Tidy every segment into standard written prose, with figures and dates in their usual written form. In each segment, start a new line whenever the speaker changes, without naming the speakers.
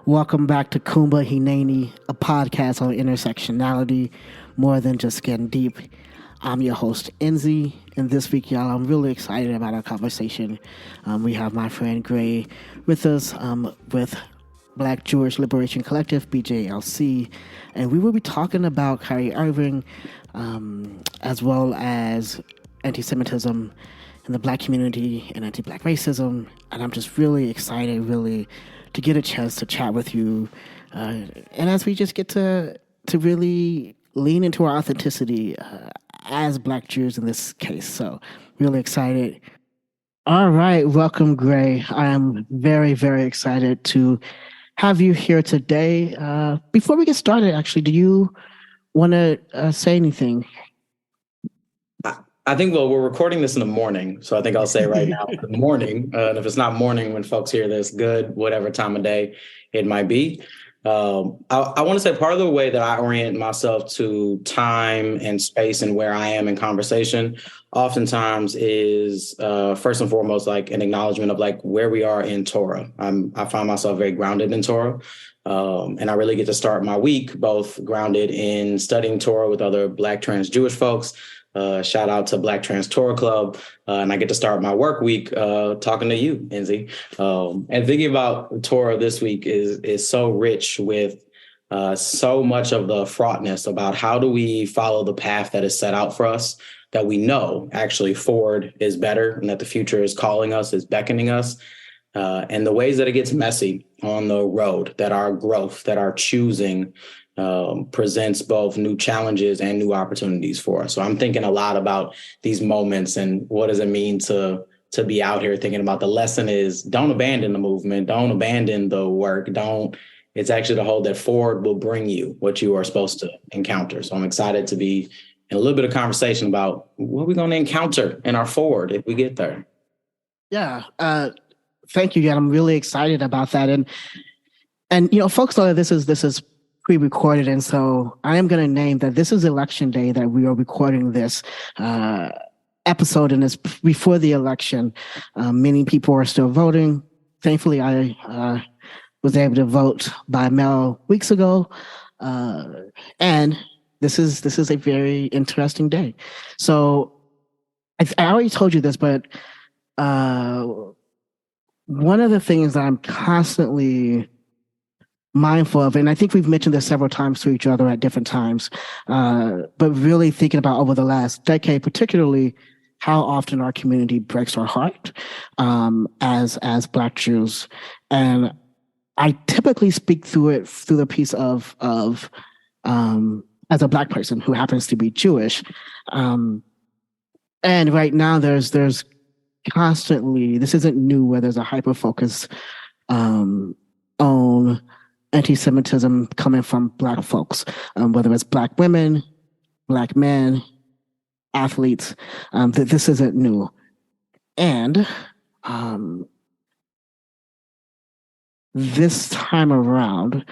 Welcome back to Kumba Hineni, a podcast on intersectionality, more than just getting deep. I'm your host, Enzi, and this week, y'all, I'm really excited about our conversation. We have my friend Graie with us with Black Jewish Liberation Collective, BJLC, and we will be talking about Kyrie Irving as well as antisemitism in the black community and anti-black racism. And I'm just really excited, really, to get a chance to chat with you. And as we just get to really lean into our authenticity as Black Jews in this case. So really excited. All right, welcome, Graie. I am very, very excited to have you here today. Before we get started, actually, do you want to say anything?
I think, well, we're recording this in the morning, so I think I'll say right now, good morning. And if it's not morning when folks hear this, good, whatever time of day it might be. I want to say part of the way that I orient myself to time and space and where I am in conversation oftentimes is first and foremost like an acknowledgement of like where we are in Torah. I find myself very grounded in Torah. And I really get to start my week both grounded in studying Torah with other Black trans Jewish folks. Shout out to Black Trans Torah Club. And I get to start my work week talking to you, Enzi. And thinking about Torah this week is so rich with so much of the fraughtness about how do we follow the path that is set out for us, that we know actually forward is better and that the future is calling us, is beckoning us. And the ways that it gets messy on the road, that our growth, that our choosing presents both new challenges and new opportunities for us. So I'm thinking a lot about these moments and what does it mean to be out here thinking about the lesson is don't abandon the movement, don't abandon the work, it's actually the hold that forward will bring you what you are supposed to encounter. So I'm excited to be in a little bit of conversation about what we're going to encounter in our forward if we get there.
Yeah. Thank you, Jan. I'm really excited about that. And you know, folks know that this is pre-recorded, and so I am going to name that this is election day that we are recording this episode, and it's before the election. Many people are still voting. Thankfully, I was able to vote by mail weeks ago, and this is a very interesting day. So I already told you this, but one of the things that I'm constantly mindful of, and I think we've mentioned this several times to each other at different times, but really thinking about over the last decade, particularly how often our community breaks our heart as Black Jews. And I typically speak through the piece of as a Black person who happens to be Jewish. And right now there's constantly, this isn't new, where there's a hyper focus on anti-Semitism coming from Black folks, whether it's Black women, Black men, athletes. This isn't new. And this time around,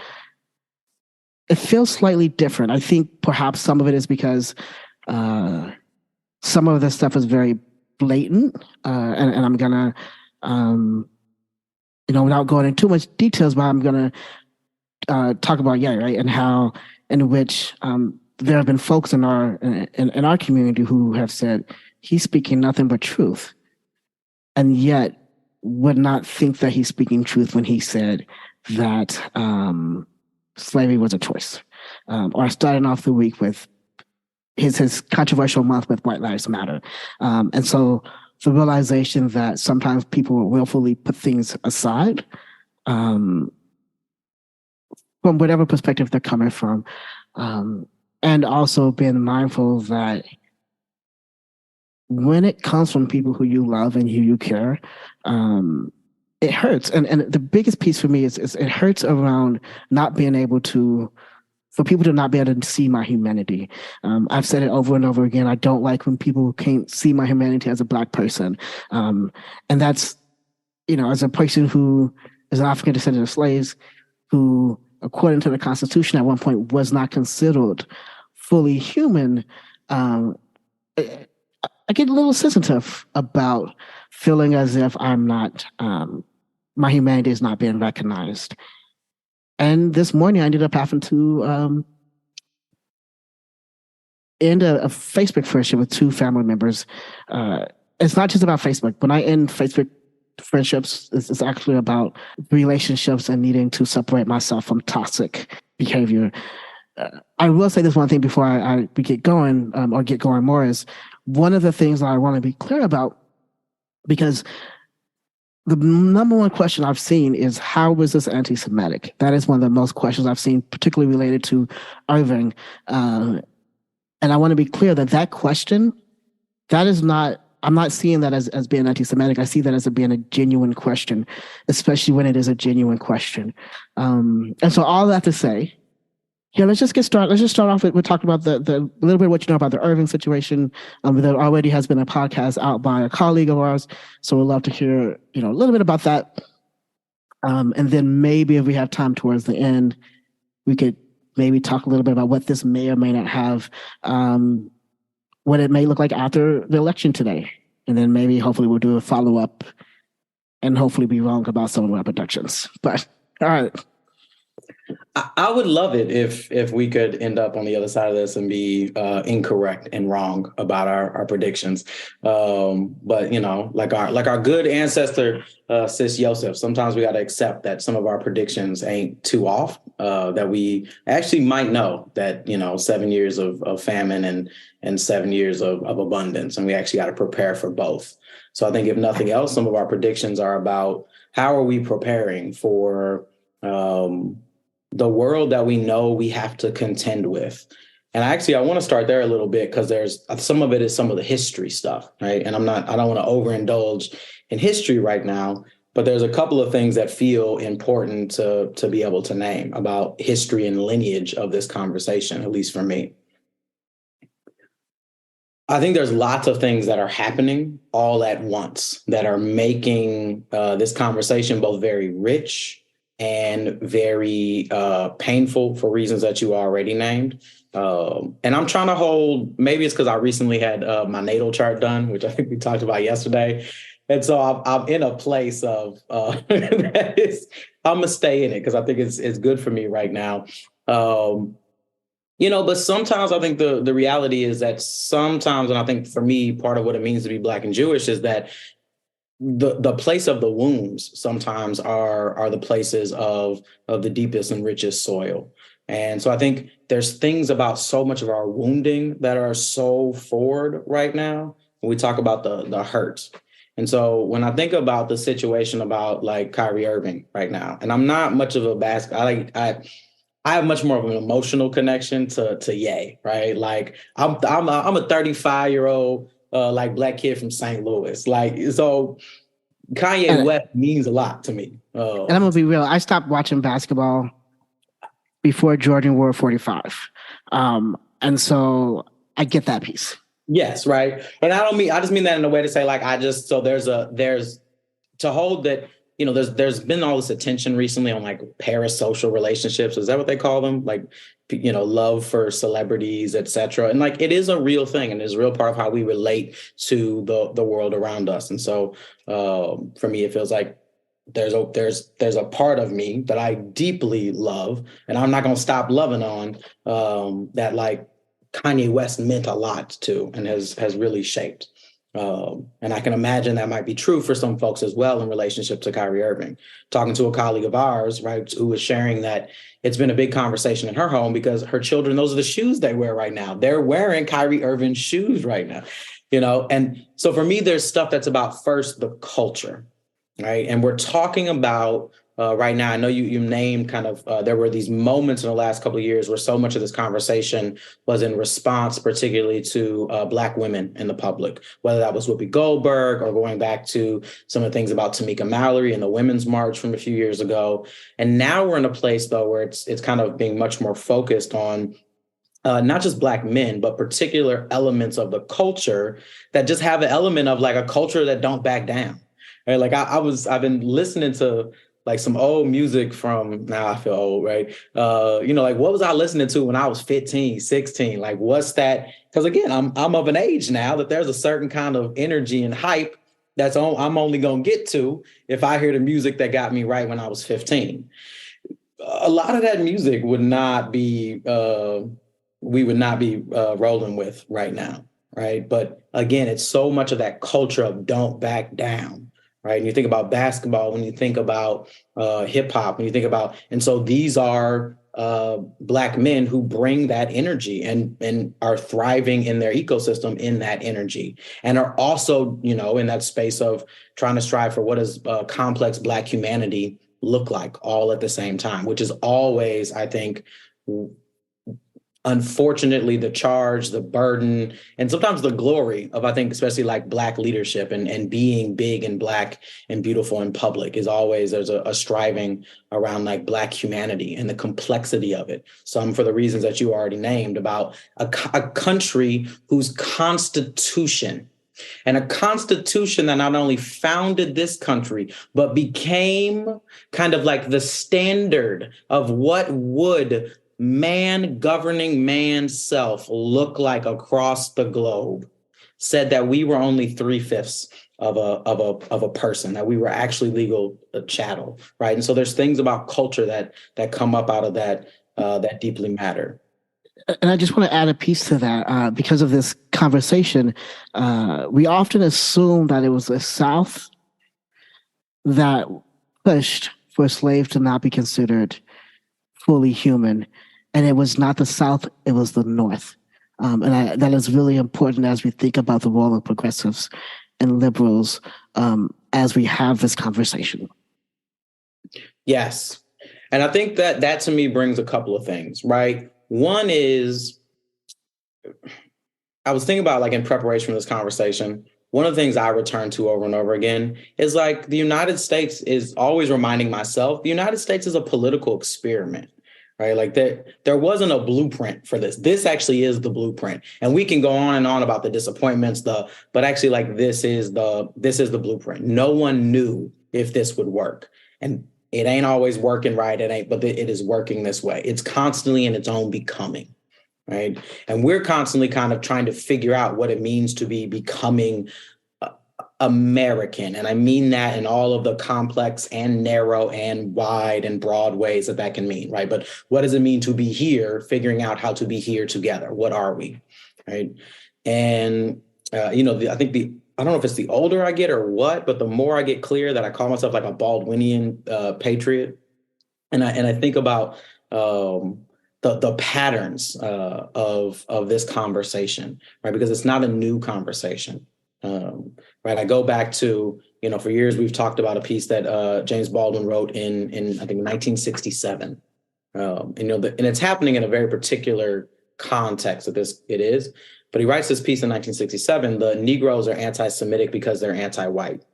it feels slightly different. I think perhaps some of it is because some of this stuff is very blatant, and I'm gonna, without going into too much details, but I'm gonna talk about Ye, right, and how in which there have been folks in our community who have said he's speaking nothing but truth, and yet would not think that he's speaking truth when he said that slavery was a choice, or starting off the week with his controversial month with White Lives Matter, and so the realization that sometimes people will willfully put things aside. From whatever perspective they're coming from, and also being mindful that when it comes from people who you love and who you care, it hurts. And the biggest piece for me is it hurts around not being able to, for people to not be able to see my humanity. I've said it over and over again. I don't like when people can't see my humanity as a Black person. And that's, as a person who is an African descendant of slaves, who, according to the Constitution, at one point was not considered fully human, I get a little sensitive about feeling as if I'm not, my humanity is not being recognized. And this morning, I ended up having to end a Facebook friendship with two family members. It's not just about Facebook. When I end Facebook friendships, it's actually about relationships and needing to separate myself from toxic behavior. I will say this one thing before we get going or get going more is one of the things that I want to be clear about, because the number one question I've seen is, how is this anti-Semitic? That is one of the most questions I've seen, particularly related to Irving. And I want to be clear that question, that is not, I'm not seeing that as being anti-Semitic. I see that as being a genuine question, especially when it is a genuine question. And so all that to say, yeah, let's just get started. Let's just start off with talking about the little bit of what you know about the Irving situation. There already has been a podcast out by a colleague of ours, so we'd love to hear a little bit about that. And then maybe if we have time towards the end, we could maybe talk a little bit about what this may or may not have, what it may look like after the election today. And then maybe hopefully we'll do a follow-up and hopefully be wrong about some of our predictions. But all right.
I would love it if we could end up on the other side of this and be incorrect and wrong about our predictions. But like our good ancestor Sis Yosef, sometimes we got to accept that some of our predictions ain't too off. That we actually might know that 7 years of famine and 7 years of abundance, and we actually got to prepare for both. So I think if nothing else, some of our predictions are about how are we preparing for the world that we know we have to contend with. And actually, I want to start there a little bit, because there's some of it is some of the history stuff, right? And I don't want to overindulge in history right now, but there's a couple of things that feel important to be able to name about history and lineage of this conversation, at least for me. I think there's lots of things that are happening all at once that are making this conversation both very rich and very painful for reasons that you already named. And I'm trying to hold, maybe it's because I recently had my natal chart done, which I think we talked about yesterday. And so I'm in a place of that is, I'm going to stay in it because I think it's good for me right now. But sometimes I think the reality is that sometimes, and I think for me, part of what it means to be Black and Jewish is that the place of the wombs sometimes are the places of the deepest and richest soil. And so I think there's things about so much of our wounding that are so forward right now when we talk about the hurt. And so when I think about the situation about like Kyrie Irving right now, and I'm not much of a I have much more of an emotional connection to Ye, right? Like I'm a 35-year-old like Black kid from St. Louis. Like, so Kanye West means a lot to me.
And I'm gonna be real. I stopped watching basketball before Jordan wore 45. And so I get that piece.
Yes, right. But I just mean that in a way to say, like, there's to hold that, there's been all this attention recently on like parasocial relationships. Is that what they call them? Like, love for celebrities, et cetera. And like, it is a real thing, and it's a real part of how we relate to the world around us. And so for me, it feels like there's a part of me that I deeply love, and I'm not going to stop loving on that, like, Kanye West meant a lot to and has really shaped. And I can imagine that might be true for some folks as well in relationship to Kyrie Irving. Talking to a colleague of ours, right, who was sharing that it's been a big conversation in her home because her children, those are the shoes they wear right now. They're wearing Kyrie Irving shoes right now, And so for me, there's stuff that's about first the culture, right? And we're talking about right now, I know you named kind of, there were these moments in the last couple of years where so much of this conversation was in response, particularly to Black women in the public, whether that was Whoopi Goldberg or going back to some of the things about Tamika Mallory and the Women's March from a few years ago. And now we're in a place, though, where it's kind of being much more focused on not just Black men, but particular elements of the culture that just have an element of like a culture that don't back down. Right? Like I've been listening to like some old music from, now I feel old, right? Like what was I listening to when I was 15, 16? Like what's that? Because again, I'm of an age now that there's a certain kind of energy and hype I'm only going to get to if I hear the music that got me right when I was 15. a lot of that music would not be we would not be rolling with right now, right? But again, it's so much of that culture of don't back down, right? And you think about basketball, when you think about hip hop, when you think about, and so these are Black men who bring that energy and are thriving in their ecosystem in that energy, and are also, you know, in that space of trying to strive for what is complex Black humanity look like all at the same time, which is always, I think, unfortunately, the charge, the burden, and sometimes the glory of, I think, especially like Black leadership and being big and Black and beautiful in public is always, there's a striving around like Black humanity and the complexity of it. Some for the reasons that you already named about a country whose constitution, and a constitution that not only founded this country, but became kind of like the standard of what would man governing man's self look like across the globe, said that we were only 3/5 of a person, that we were actually legal chattel, right? And so there's things about culture that come up out of that that deeply matter.
And I just want to add a piece to that. Because of this conversation, we often assume that it was the South that pushed for slaves to not be considered fully human. And it was not the South, it was the North. That is really important as we think about the role of progressives and liberals as we have this conversation.
Yes. And I think that to me brings a couple of things, right? One is, I was thinking about, like, in preparation for this conversation, one of the things I return to over and over again is like the United States is always reminding myself, the United States is a political experiment, right? Like there wasn't a blueprint for this. This actually is the blueprint. And we can go on and on about the disappointments, but actually, like, this is the blueprint. No one knew if this would work. And it ain't always working right. But it is working this way. It's constantly in its own becoming, right? And we're constantly kind of trying to figure out what it means to be becoming American. And I mean that in all of the complex and narrow and wide and broad ways that can mean, right? But what does it mean to be here? Figuring out how to be here together. What are we, right? And, I don't know if it's the older I get or what, but the more I get clear that I call myself like a Baldwinian patriot. And I think about the patterns of this conversation, right? Because it's not a new conversation, right? I go back to, for years we've talked about a piece that James Baldwin wrote in I think 1967, and it's happening in a very particular context of this. It is, but he writes this piece in 1967. The Negroes are anti-Semitic because they're anti-white.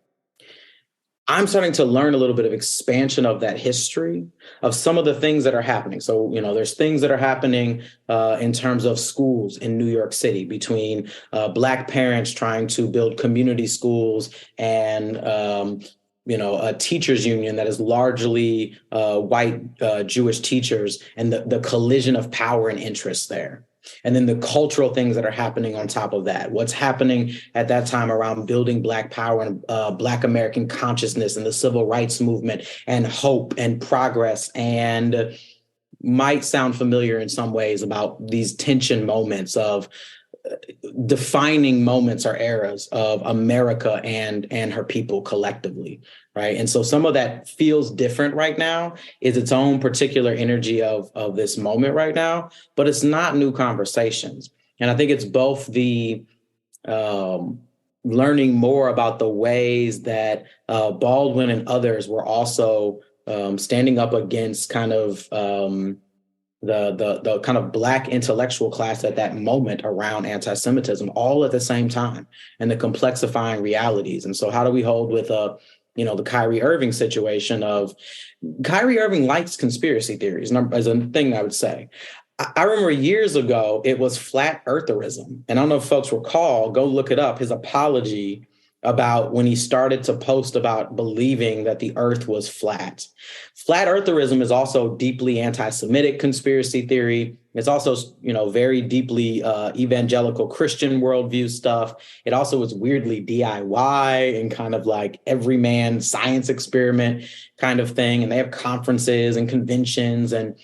I'm starting to learn a little bit of expansion of that history of some of the things that are happening. So, there's things that are happening in terms of schools in New York City between Black parents trying to build community schools and, a teachers union that is largely white Jewish teachers, and the collision of power and interest there. And then the cultural things that are happening on top of that. What's happening at that time around building Black power and Black American consciousness and the civil rights movement and hope and progress, and might sound familiar in some ways about these tension moments of defining moments or eras of America and her people collectively, right? And so some of that feels different right now, is its own particular energy of this moment right now, but it's not new conversations. And I think it's both the learning more about the ways that Baldwin and others were also standing up against kind of the kind of Black intellectual class at that moment around anti-Semitism, all at the same time, and the complexifying realities. And so how do we hold with the Kyrie Irving situation of Kyrie Irving likes conspiracy theories as a thing, I would say. I remember years ago, it was flat eartherism. And I don't know if folks recall, go look it up, his apology about when he started to post about believing that the earth was flat. Flat eartherism is also deeply anti-Semitic conspiracy theory. It's also, very deeply evangelical Christian worldview stuff. It also is weirdly DIY and kind of like everyman science experiment kind of thing. And they have conferences and conventions, and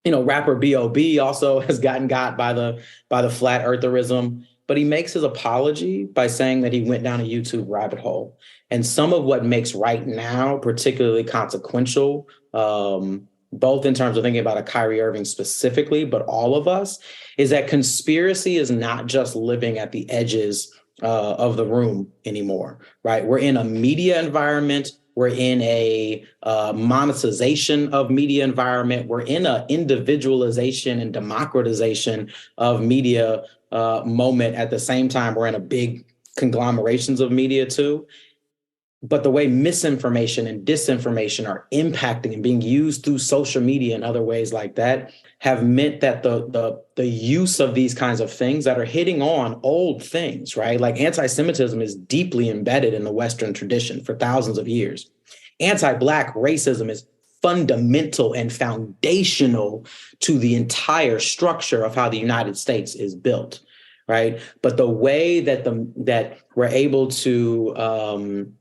rapper B.O.B. also has gotten got by the flat eartherism. But he makes his apology by saying that he went down a YouTube rabbit hole. And some of what makes right now particularly consequential, both in terms of thinking about a Kyrie Irving specifically, but all of us, is that conspiracy is not just living at the edges of the room anymore, right? We're in a media environment. We're in a monetization of media environment. We're in an individualization and democratization of media moment. At the same time, we're in a big conglomerations of media too. But the way misinformation and disinformation are impacting and being used through social media and other ways like that have meant that the use of these kinds of things that are hitting on old things, right? Like anti-Semitism is deeply embedded in the Western tradition for thousands of years. Anti-Black racism is fundamental and foundational to the entire structure of how the United States is built, right? But the way that that we're able to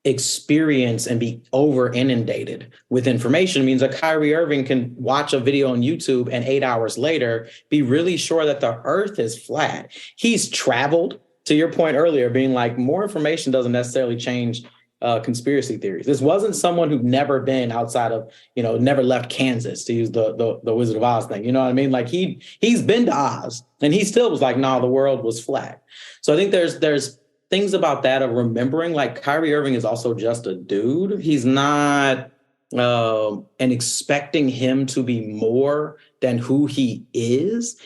experience and be over inundated with information means that Kyrie Irving can watch a video on YouTube and 8 hours later be really sure that the earth is flat. He's traveled, to your point earlier, being like, more information doesn't necessarily change conspiracy theories. This wasn't someone who'd never been outside of, never left Kansas, to use the Wizard of Oz thing. You know what I mean? Like he's been to Oz and he still was like, nah, the world was flat. So I think there's things about that of remembering, like Kyrie Irving is also just a dude. He's not, and expecting him to be more than who he is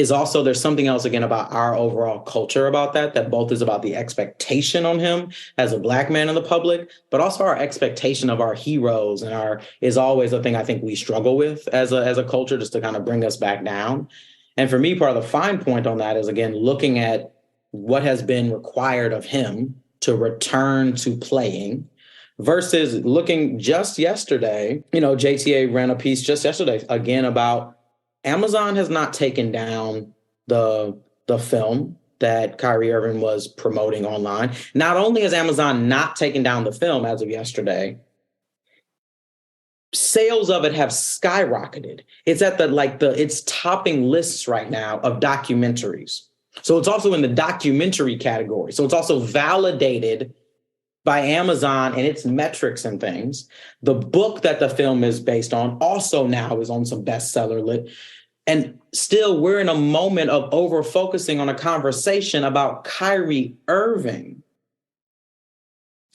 also, there's something else again about our overall culture about that both is about the expectation on him as a Black man in the public, but also our expectation of our heroes and is always a thing I think we struggle with as a culture, just to kind of bring us back down. And for me, part of the fine point on that is, again, looking at what has been required of him to return to playing versus looking just yesterday, JTA ran a piece just yesterday, again, about Amazon has not taken down the film that Kyrie Irving was promoting online. Not only has Amazon not taken down the film as of yesterday, sales of it have skyrocketed. It's at it's topping lists right now of documentaries. So it's also in the documentary category. So it's also validated by Amazon and its metrics and things. The book that the film is based on also now is on some bestseller list. And still, we're in a moment of over focusing on a conversation about Kyrie Irving.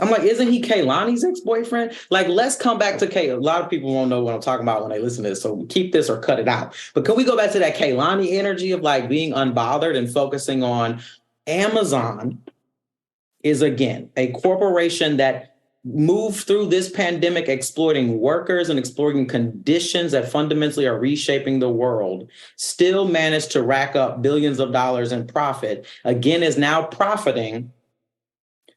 I'm like, isn't he Kehlani's ex-boyfriend? Like, let's come back to Kay. A lot of people won't know what I'm talking about when they listen to this, so keep this or cut it out. But can we go back to that Kehlani energy of like being unbothered and focusing on Amazon is, again, a corporation that moved through this pandemic exploiting workers and exploiting conditions that fundamentally are reshaping the world, still managed to rack up billions of dollars in profit, again, is now profiting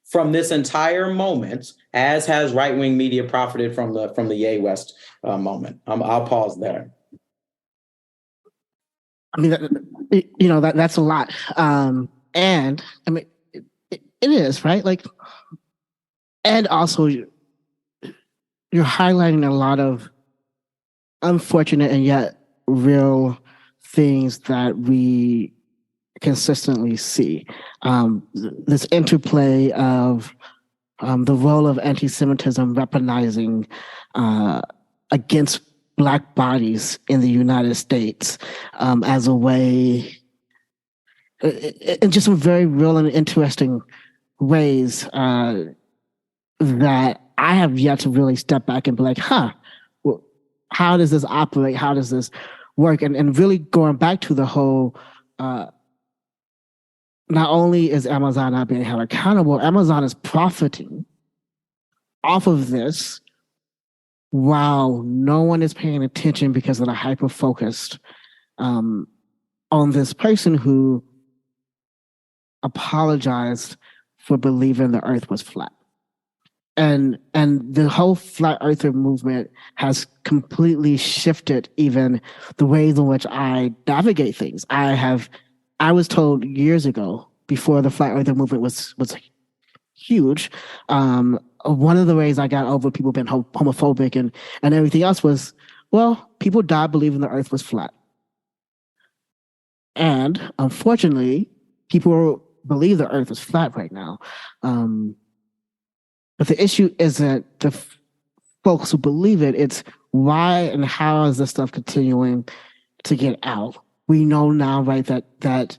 from this entire moment, as has right-wing media profited from the Ye West moment. I'll pause there.
I mean, that's a lot. And I mean, it is, right? Like, and also you're highlighting a lot of unfortunate and yet real things that we consistently see. This interplay of the role of anti-Semitism weaponizing against Black bodies in the United States as a way, in just some very real and interesting ways that I have yet to really step back and be like, well, how does this operate? How does this work? And really going back to the whole, not only is Amazon not being held accountable, Amazon is profiting off of this while no one is paying attention because of the hyper-focused on this person who apologized for believing the earth was flat. and the whole flat earther movement has completely shifted even the ways in which I navigate things. I was told years ago, before the flat earther movement was huge, one of the ways I got over people being homophobic and everything else was, well, people died believing the earth was flat. And unfortunately, people believe the earth is flat right now. But the issue isn't the folks who believe it, it's why and how is this stuff continuing to get out? We know now, right, that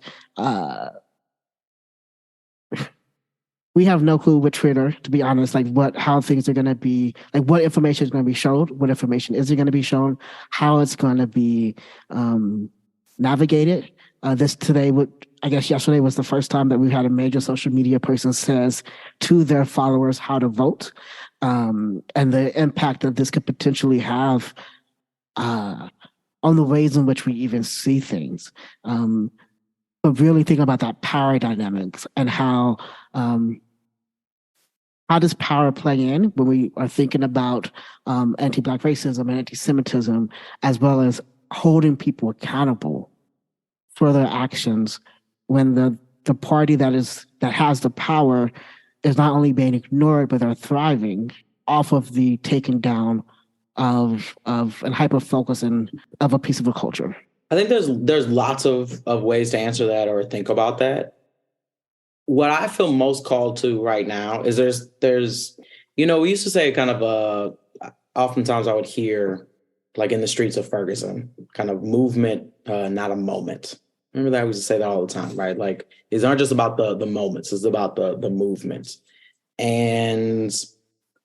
we have no clue with Twitter, to be honest, like how things are going to be, like what information is going to be shown, what information isn't going to be shown, how it's going to be navigated. I guess yesterday was the first time that we've had a major social media person says to their followers how to vote, and the impact that this could potentially have on the ways in which we even see things. But really think about that power dynamics and how does power play in when we are thinking about anti-Black racism and anti-Semitism, as well as holding people accountable for their actions when the party that has the power is not only being ignored, but they're thriving off of the taking down of and hyper focusing of a piece of a culture.
I think there's lots of ways to answer that or think about that. What I feel most called to right now is there's we used to say kind of oftentimes I would hear like in the streets of Ferguson, kind of movement, not a moment. Remember that? We used to say that all the time, right? Like it's not just about the moments, it's about the movements. And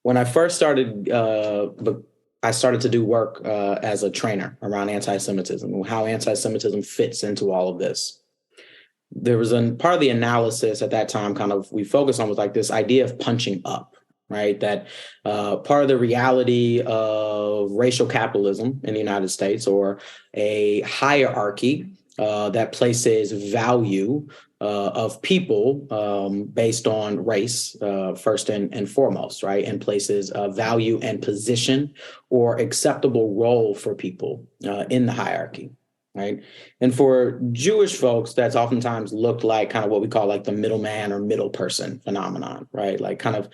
when I first started, I started to do work as a trainer around anti-Semitism and how anti-Semitism fits into all of this. There was a part of the analysis at that time kind of we focused on was like this idea of punching up, right? That part of the reality of racial capitalism in the United States, or a hierarchy that places value of people based on race first and foremost, right? And places value and position or acceptable role for people in the hierarchy. Right. And for Jewish folks, that's oftentimes looked like kind of what we call like the middleman or middle person phenomenon, right? Like kind of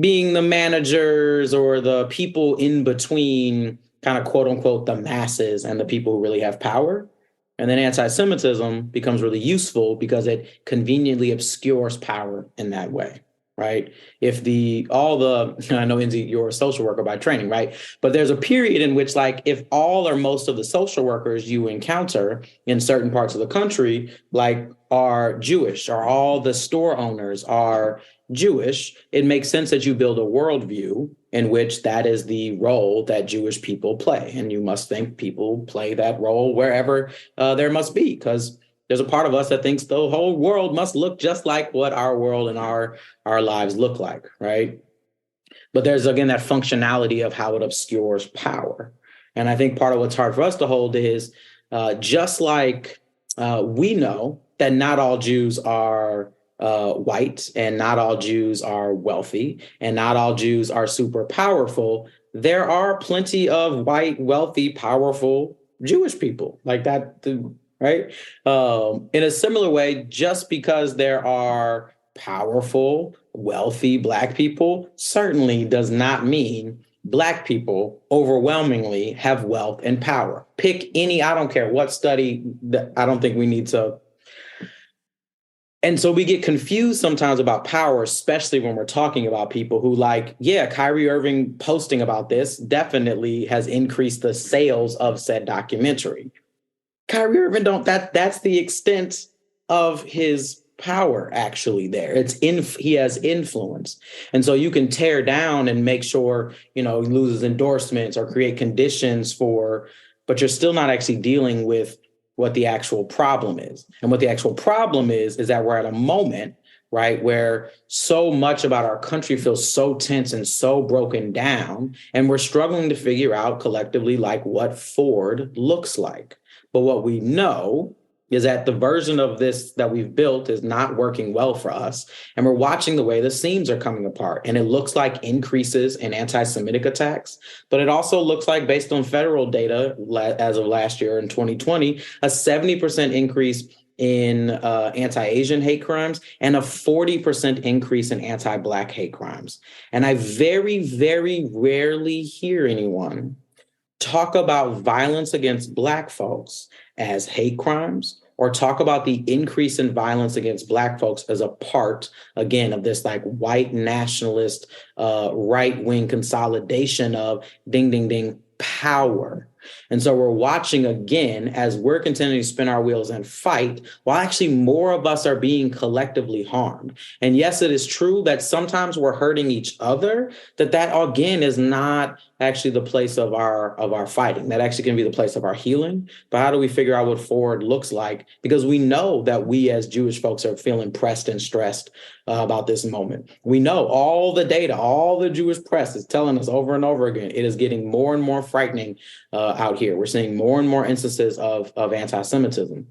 being the managers or the people in between kind of quote unquote the masses and the people who really have power. And then anti-Semitism becomes really useful because it conveniently obscures power in that way. Right. If I know, Enzi, you're a social worker by training, right? But there's a period in which, like, if all or most of the social workers you encounter in certain parts of the country, like, are Jewish, or all the store owners are Jewish, it makes sense that you build a worldview in which that is the role that Jewish people play. And you must think people play that role wherever there must be, because there's a part of us that thinks the whole world must look just like what our world and our lives look like, right? But there's, again, that functionality of how it obscures power. And I think part of what's hard for us to hold is just like we know that not all Jews are white, and not all Jews are wealthy, and not all Jews are super powerful, there are plenty of white, wealthy, powerful Jewish people like that. Right. In a similar way, just because there are powerful, wealthy Black people certainly does not mean Black people overwhelmingly have wealth and power. Pick any, I don't care what study, I don't think we need to. And so we get confused sometimes about power, especially when we're talking about people who, like, yeah, Kyrie Irving posting about this definitely has increased the sales of said documentary. Kyrie Irving that's the extent of his power actually there. He has influence. And so you can tear down and make sure, he loses endorsements or create conditions but you're still not actually dealing with what the actual problem is. And what the actual problem is that we're at a moment, right, where so much about our country feels so tense and so broken down, and we're struggling to figure out collectively like what Ford looks like. But what we know is that the version of this that we've built is not working well for us. And we're watching the way the seams are coming apart. And it looks like increases in anti-Semitic attacks, but it also looks like, based on federal data as of last year in 2020, a 70% increase in anti-Asian hate crimes and a 40% increase in anti-Black hate crimes. And I very, very rarely hear anyone talk about violence against Black folks as hate crimes, or talk about the increase in violence against Black folks as a part, again, of this like white nationalist, right-wing consolidation of ding, ding, ding, power. And so we're watching again as we're continuing to spin our wheels and fight, while actually more of us are being collectively harmed. And yes, it is true that sometimes we're hurting each other, that again is not actually the place of our fighting. That actually can be the place of our healing. But how do we figure out what forward looks like? Because we know that we as Jewish folks are feeling pressed and stressed about this moment. We know all the data, all the Jewish press is telling us over and over again, it is getting more and more frightening out here. We're seeing more and more instances of anti-Semitism.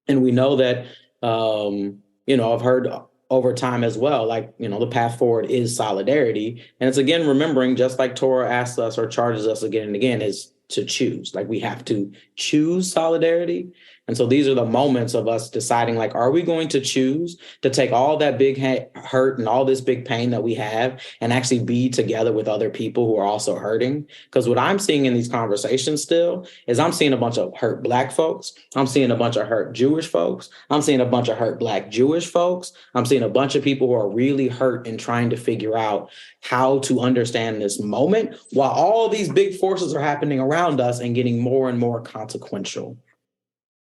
And we know that, I've heard over time as well, like, the path forward is solidarity. And it's, again, remembering, just like Torah asks us or charges us again and again, is to choose. Like, we have to choose solidarity. And so these are the moments of us deciding, like, are we going to choose to take all that big hurt and all this big pain that we have and actually be together with other people who are also hurting? Because what I'm seeing in these conversations still is I'm seeing a bunch of hurt Black folks. I'm seeing a bunch of hurt Jewish folks. I'm seeing a bunch of hurt Black Jewish folks. I'm seeing a bunch of people who are really hurt and trying to figure out how to understand this moment while all these big forces are happening around us and getting more and more consequential.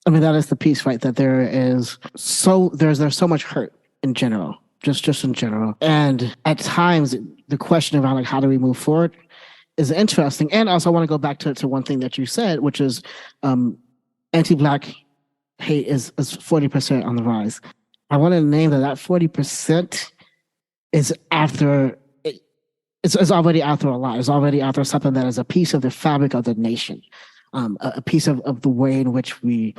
I mean, that is the piece, right? That there's so much hurt in general, just in general. And at times the question around like how do we move forward is interesting. And also I want to go back to one thing that you said, which is anti-Black hate is 40% on the rise. I want to name that 40% is after it's already after a lot. It's already after something that is a piece of the fabric of the nation. A piece of the way in which we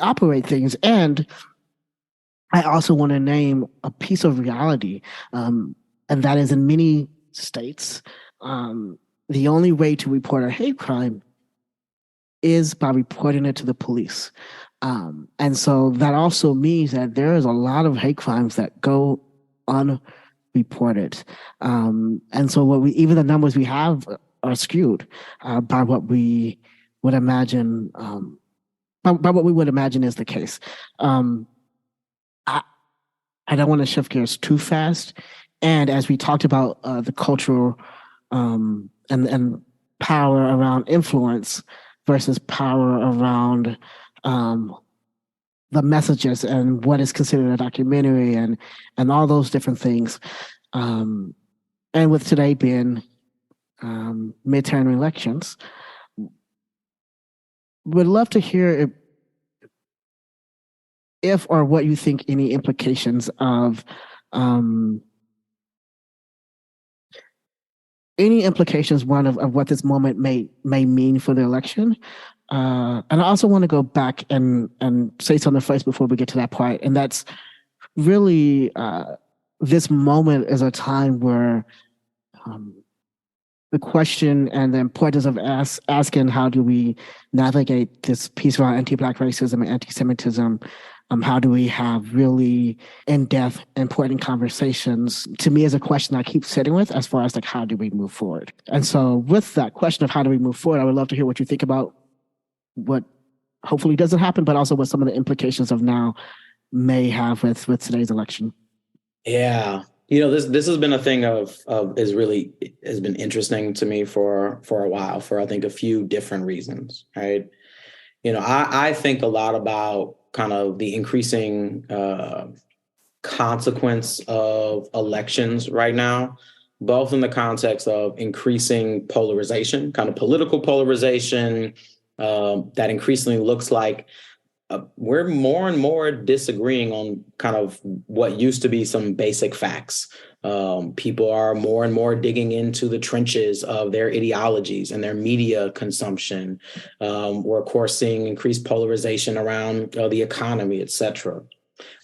operate things. And I also want to name a piece of reality, and that is in many states, the only way to report a hate crime is by reporting it to the police. And so that also means that there is a lot of hate crimes that go unreported. And so even the numbers we have are skewed by what we would imagine, by what we would imagine is the case. I don't want to shift gears too fast. And as we talked about the cultural and power around influence versus power around the messages and what is considered a documentary and all those different things. And with today being midterm elections, would love to hear if or what you think any implications of one of what this moment may mean for the election. And I also want to go back and say something first before we get to that part. And that's really this moment is a time where the question and the importance of asking how do we navigate this piece around anti-Black racism and anti-Semitism, how do we have really in-depth, important conversations, to me is a question I keep sitting with as far as like how do we move forward. And so with that question of how do we move forward, I would love to hear what you think about what hopefully doesn't happen, but also what some of the implications of now may have with today's election.
Yeah. This has been a thing has been interesting to me for a while, for I think a few different reasons, right? I think a lot about kind of the increasing consequence of elections right now, both in the context of increasing polarization, kind of political polarization, that increasingly looks like we're more and more disagreeing on kind of what used to be some basic facts People are more and more digging into the trenches of their ideologies and their media consumption. We're, of course, seeing increased polarization around the economy, et cetera.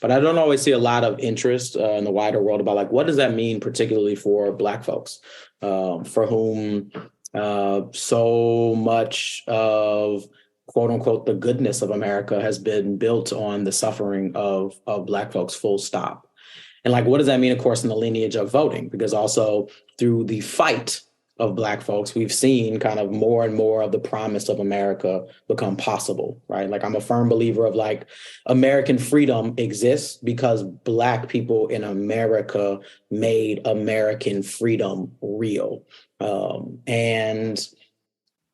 But I don't always see a lot of interest in the wider world about like, what does that mean, particularly for Black folks, for whom so much of quote unquote the goodness of America has been built on the suffering of Black folks, full stop. And like, what does that mean, of course, in the lineage of voting? Because also through the fight of Black folks, we've seen kind of more and more of the promise of America become possible, right? Like, I'm a firm believer of like American freedom exists because Black people in America made American freedom real. And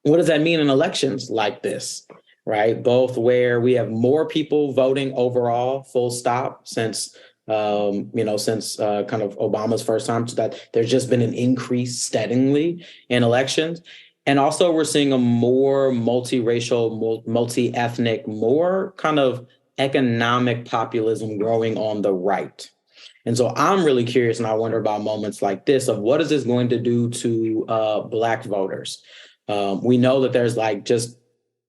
what does that mean in elections like this, right? Both where we have more people voting overall, full stop, since since kind of Obama's first time, so that there's just been an increase steadily in elections. And also we're seeing a more multiracial, multi-ethnic, more kind of economic populism growing on the right. And so I'm really curious, and I wonder about moments like this of what is this going to do to Black voters? We know that there's like just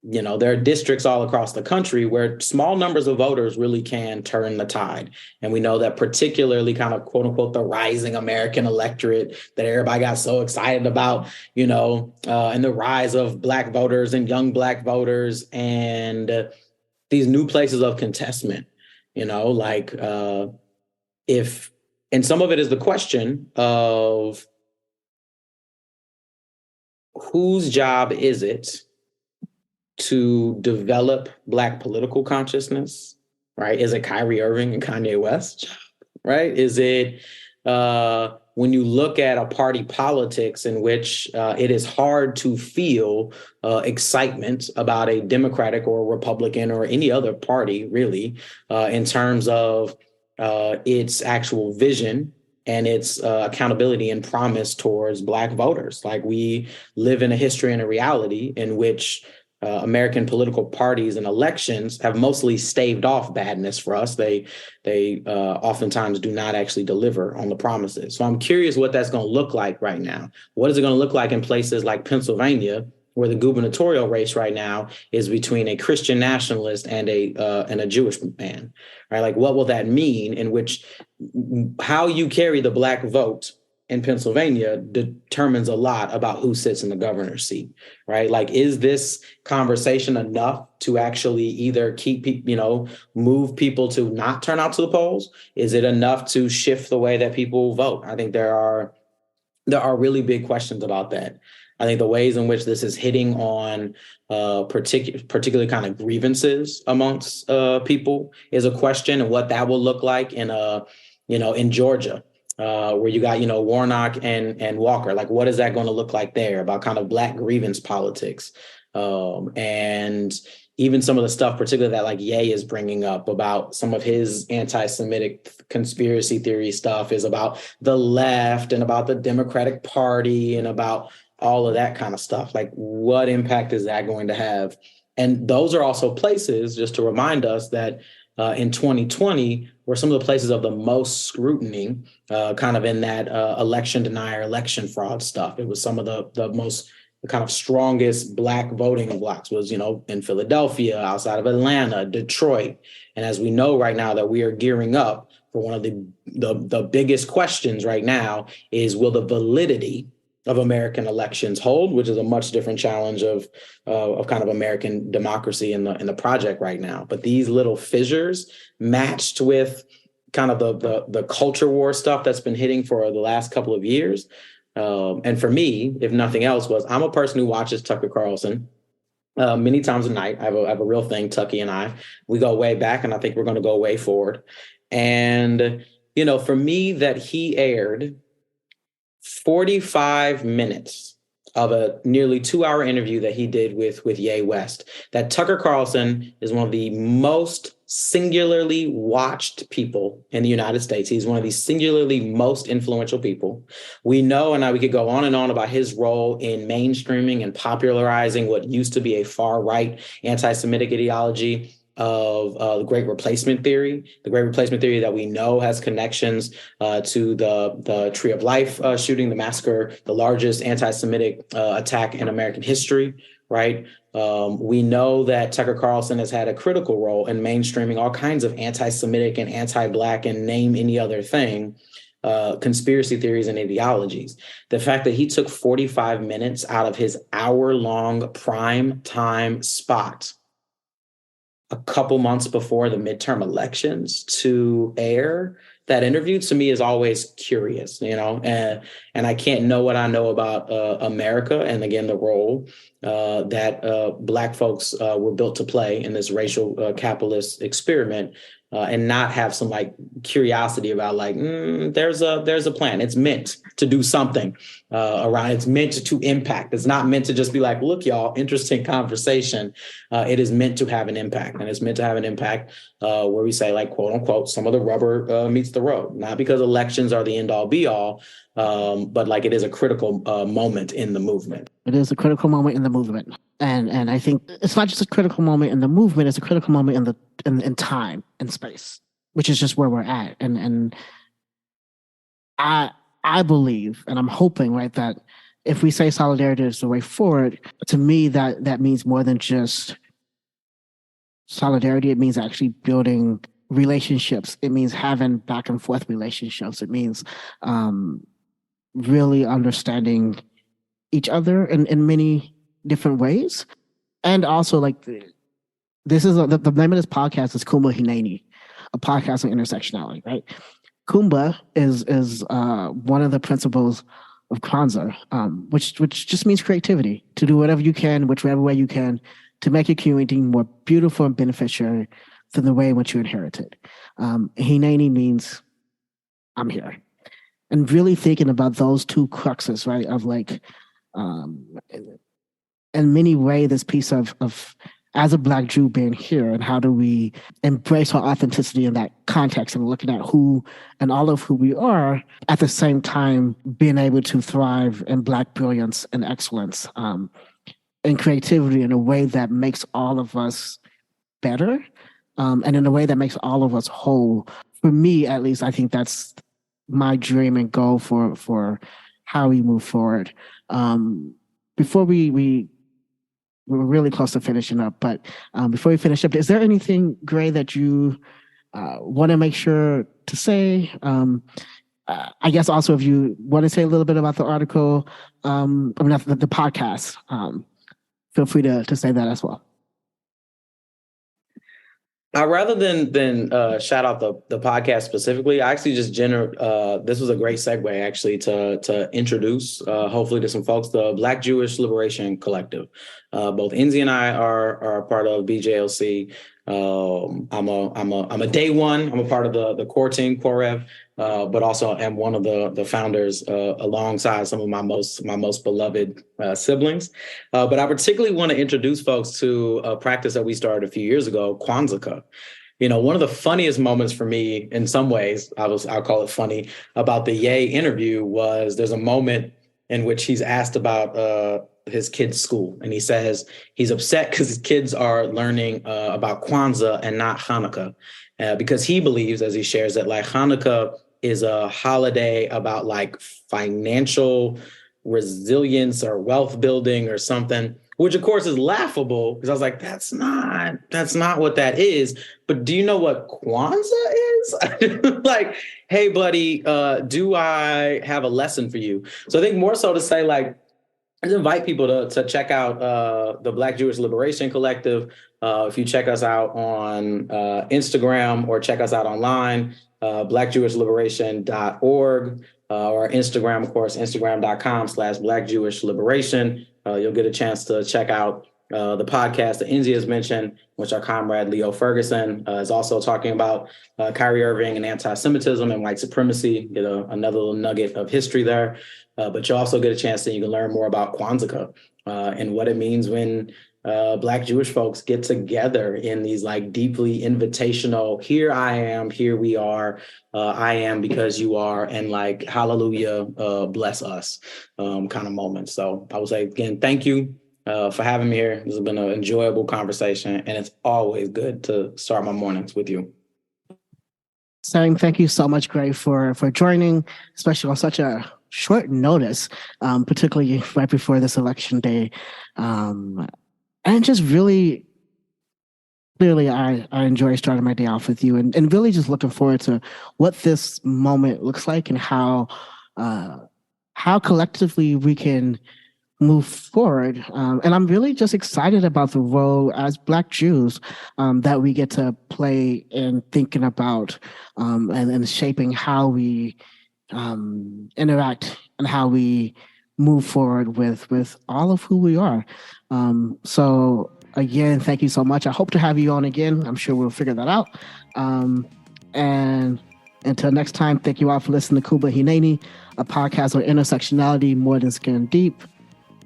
there are districts all across the country where small numbers of voters really can turn the tide. And we know that particularly kind of quote unquote, the rising American electorate that everybody got so excited about, and the rise of Black voters and young Black voters and these new places of contestment, if, and some of it is the question of whose job is it to develop Black political consciousness, right? Is it Kyrie Irving and Kanye West, right? Is it when you look at a party politics in which it is hard to feel excitement about a Democratic or Republican or any other party, really, in terms of its actual vision and its accountability and promise towards Black voters. Like, we live in a history and a reality in which American political parties and elections have mostly staved off badness for us. They oftentimes do not actually deliver on the promises. So I'm curious what that's going to look like right now. What is it going to look like in places like Pennsylvania, where the gubernatorial race right now is between a Christian nationalist and a Jewish man, right? Like, what will that mean? In which how you carry the Black vote in Pennsylvania determines a lot about who sits in the governor's seat, right? Like, is this conversation enough to actually either move people to not turn out to the polls? Is it enough to shift the way that people vote? I think there are really big questions about that. I think the ways in which this is hitting on particularly kind of grievances amongst people is a question, and what that will look like in Georgia. Where you got, Warnock and Walker, like, what is that going to look like there about kind of Black grievance politics? And even some of the stuff, particularly that like Ye is bringing up about some of his anti-Semitic conspiracy theory stuff, is about the left and about the Democratic Party and about all of that kind of stuff. Like, what impact is that going to have? And those are also places, just to remind us, that in 2020 were some of the places of the most scrutiny, kind of in that election denier, election fraud stuff. It was some of the most kind of strongest Black voting blocks was, in Philadelphia, outside of Atlanta, Detroit. And as we know right now that we are gearing up for one of the biggest questions right now is, will the validity of American elections hold, which is a much different challenge of kind of American democracy in the project right now. But these little fissures matched with kind of the culture war stuff that's been hitting for the last couple of years. And for me, if nothing else, I'm a person who watches Tucker Carlson many times a night. I have a real thing, Tucky and I. We go way back, and I think we're going to go way forward. And, for me, that he aired 45 minutes of a nearly 2-hour interview that he did with Ye West, that Tucker Carlson is one of the most singularly watched people in the United States. He's one of the singularly most influential people. We know, and we could go on and on about his role in mainstreaming and popularizing what used to be a far right anti-Semitic ideology. of the Great Replacement theory. The Great Replacement theory that we know has connections to the Tree of Life shooting, the massacre, the largest anti-Semitic attack in American history, right? We know that Tucker Carlson has had a critical role in mainstreaming all kinds of anti-Semitic and anti-Black and name any other thing conspiracy theories and ideologies. The fact that he took 45 minutes out of his hour-long prime time spot a couple months before the midterm elections to air that interview, to me, is always curious, and I can't know what I know about America and, again, the role that Black folks were built to play in this racial capitalist experiment, and not have some curiosity about there's a plan. It's meant to do something around. It's meant to impact. It's not meant to just be like, look, y'all, interesting conversation. It is meant to have an impact, and it's meant to have an impact where we say, quote unquote, some of the rubber meets the road. Not because elections are the end all be all, but it is a critical moment in the movement.
It is a critical moment in the movement. And I think it's not just a critical moment in the movement, it's a critical moment in time and space, which is just where we're at. And I believe, and I'm hoping, right, that if we say solidarity is the way forward, to me that means more than just solidarity. It means actually building relationships. It means having back and forth relationships. It means really understanding each other in many different ways. And also, this is the name of this podcast is Kumba Hineni, a podcast on intersectionality, right? Kumba is one of the principles of Kwanzaa, which just means creativity, to do whatever you can, whichever way you can, to make your community more beautiful and beneficiary than the way in which you inherited. Hineni means I'm here. And really thinking about those two cruxes, right, of in many ways, this piece of as a Black Jew being here, and how do we embrace our authenticity in that context, and looking at who and all of who we are, at the same time being able to thrive in Black brilliance and excellence, and creativity in a way that makes all of us better, and in a way that makes all of us whole. For me, at least, I think that's my dream and goal for how we move forward. Before we're really close to finishing up, but before we finish up, is there anything, Graie, that you want to make sure to say? I guess also, if you want to say a little bit about the article, the podcast, feel free to say that as well.
Rather than shout out the podcast specifically, I actually just this was a great segue actually to introduce hopefully to some folks the Black Jewish Liberation Collective. Both Enzi and I are a part of BJLC. I'm a day one. I'm a part of the core team, Core Rev, but also am one of the founders alongside some of my most beloved siblings. But I particularly want to introduce folks to a practice that we started a few years ago, Kwanzaa. One of the funniest moments for me, in some ways, I'll call it funny, about the Ye interview was there's a moment in which he's asked about his kid's school. And he says he's upset because his kids are learning about Kwanzaa and not Hanukkah, because he believes, as he shares, that Hanukkah is a holiday about financial resilience or wealth building or something, which of course is laughable, because I was like, that's not what that is. But do you know what Kwanzaa is? Hey, buddy, do I have a lesson for you? So I think more so to say, I invite people to check out the Black Jewish Liberation Collective. If you check us out on Instagram or check us out online, blackjewishliberation.org, or Instagram, of course, instagram.com/blackjewishliberation. You'll get a chance to check out the podcast that Enzi has mentioned, which our comrade Leo Ferguson is also talking about Kyrie Irving and anti-Semitism and white supremacy. Get another little nugget of history there. But you'll also get a chance that you can learn more about Kwanzaa and what it means when Black Jewish folks get together in these deeply invitational, here I am, here we are, I am because you are, and hallelujah, bless us kind of moments. So I would say, again, thank you for having me here. This has been an enjoyable conversation, and it's always good to start my mornings with you.
Saying thank you so much, Graie, for joining, especially on such a short notice, particularly right before this election day. And just really, clearly, I enjoy starting my day off with you, and really just looking forward to what this moment looks like and how collectively we can move forward. And I'm really just excited about the role as Black Jews that we get to play in thinking about and shaping how we interact and how we move forward with all of who we are. So again, thank you so much. I hope to have you on again. I'm sure we'll figure that out. And until next time, thank you all for listening to Kuba Hineni, a podcast on intersectionality more than skin deep.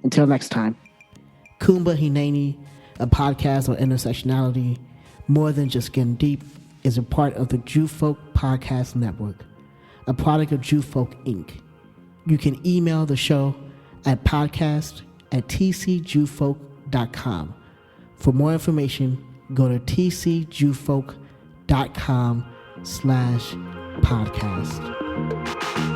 Until next time. Kumba Hineni, a podcast on intersectionality more than just getting deep, is a part of the Jew Folk Podcast Network, a product of Jew Folk Inc. You can email the show at podcast@tcjewfolk.com. For more information, go to tcjewfolk.com/podcast.